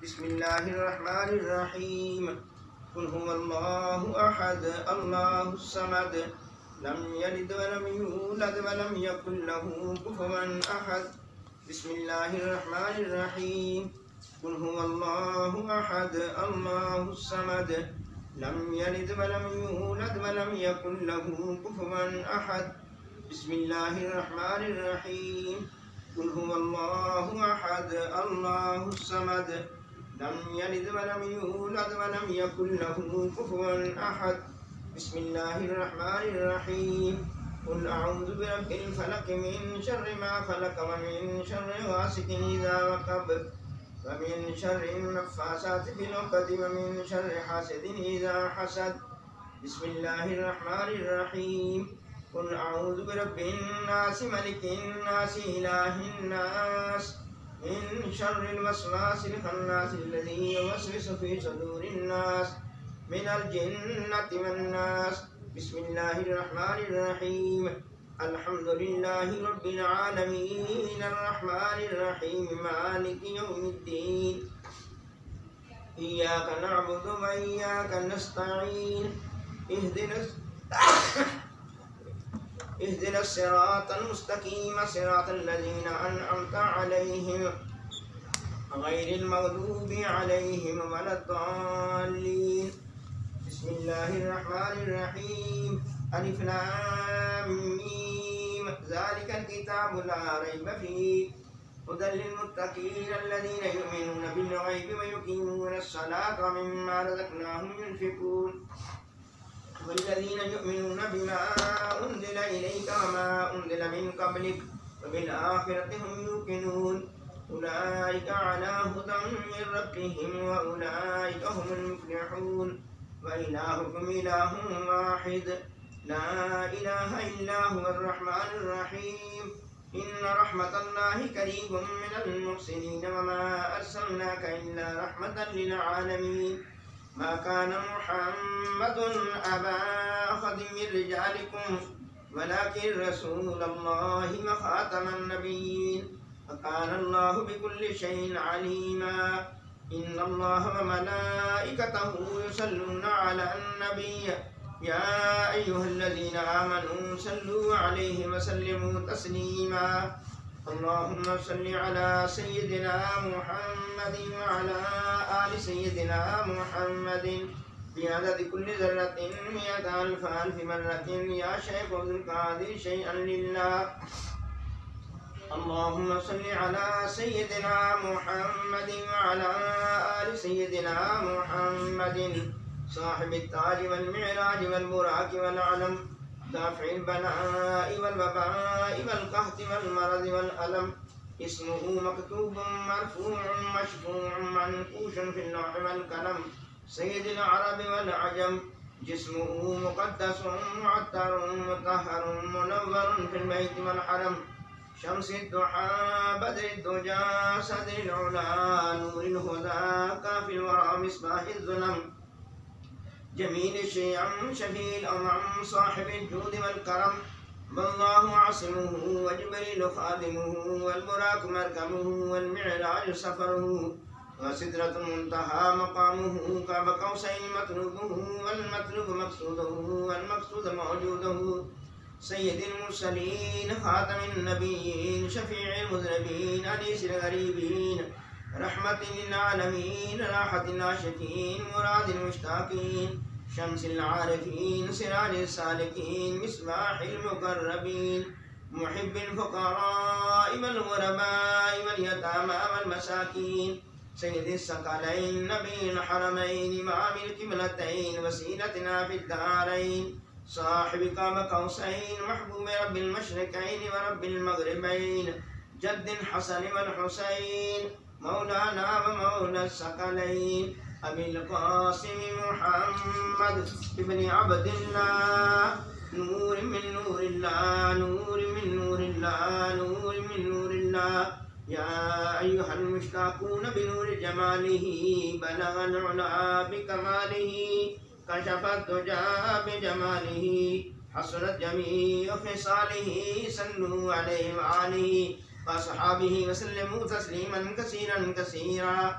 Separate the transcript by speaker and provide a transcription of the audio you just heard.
Speaker 1: بسم الله الرحمن الرحيم. قل هو الله أحد الله الصمد لم يلد ولم يولد ولم يكن له كفوا أحد. بسم الله الرحمن الرحيم. قل هو الله أحد الله الصمد لم يلد ولم يولد ولم يكن له كفوا أحد. بسم الله الرحمن الرحيم. قل هو الله أحد الله الصمد لم يلد ولم يولد ولم يكن له كفوا أحد. بسم الله الرحمن الرحيم. قل أعوذ برب الفلق من شر ما خلق ومن شر غاسق إذا وقب ومن شر النفاثات في العقد ومن شر حاسد إذا حسد. بسم الله الرحمن الرحيم. قل أعوذ برب الناس ملك الناس إله الناس من شر الوسواس الخناس الذي يوسوس في صدور الناس من الجنة والناس. بسم الله الرحمن الرحيم. الحمد لله رب العالمين الرحمن الرحيم مالك يوم الدين إياك نعبد وإياك نستعين اهدنا الصراط المستقيم صراط الذين أنعمت عليهم غير المغضوب عليهم ولا الضالين. بسم الله الرحمن الرحيم. ألف لام ميم ذلك الكتاب لا ريب فيه هدى للمتقين الذين يؤمنون بالغيب ويقيمون الصلاة ومما رزقناهم ينفقون والذين يؤمنون بما أنزل إليك وما أنزل من قبلك وبالآخرة هم يوقنون أولئك على هدى من ربهم وأولئك هم المفلحون. وإلهكم إله واحد لا إله إلا هو الرحمن الرحيم. إن رحمة الله قريب من المحسنين وما أرسلناك إلا رحمة للعالمين. ما كان محمد أبا أحد من رجالكم ولكن رسول الله وخاتم النبيين وكان الله بكل شيء عليما. إن الله وملائكته يصلون على النبي يا أيها الذين آمنوا صلوا عليه وسلموا تسليما. اللهم صل على سيدنا محمد وعلى آل سيدنا محمد بعدد كل ذرة 100,000 مرة يا شيخ ذو القادر شيئا لله. اللهم صل على سيدنا محمد وعلى آل سيدنا محمد صاحب التاج والمعراج والبراق والعلم دافع البلاء والوباء والقحط والمرض والألم. اسمه مكتوب مرفوع مشفوع منقوش في اللوح والقلم سيد العرب والعجم. جسمه مقدس معطر مطهر منور في البيت والحرم. شمس الضحى بدر الدجى صدر العلا نور الهدى كافي الورى مصباح الظلم جميل الشيم شفيع الأمم صاحب الجود والكرم. والله عاصمه وجبريل خادمه والبراق مركبه والمعراج سفره وسدرة المنتهى مقامه قاب قوسين مطلوبه والمطلوب مقصوده والمقصود موجوده. سيد المرسلين خاتم النبيين شفيع المذنبين أنيس الغريبين رحمة للعالمين راحة العاشقين مراد المشتاقين شمس العارفين سراج السالكين مصباح المقربين محب الفقراء والغرباء واليتامى والمساكين. سيد الثقلين نبي الحرمين إمام القبلتين وسيلتنا في الدارين صاحب قاب قوسين محبوب رب المشرقين ورب المغربين جد الحسن والحسين مولانا ومولى الثقلين أبي القاسم محمد ابن عبد الله نور من نور الله نور من نور الله نور من نور الله. يا أيها المشتاقون بنور جماله بلغ العلا بكماله كشف الدجى بجماله حسنت جميع خصاله صلوا عليه وآله وأصحابه وسلموا تسليما كثيرا كثيرا.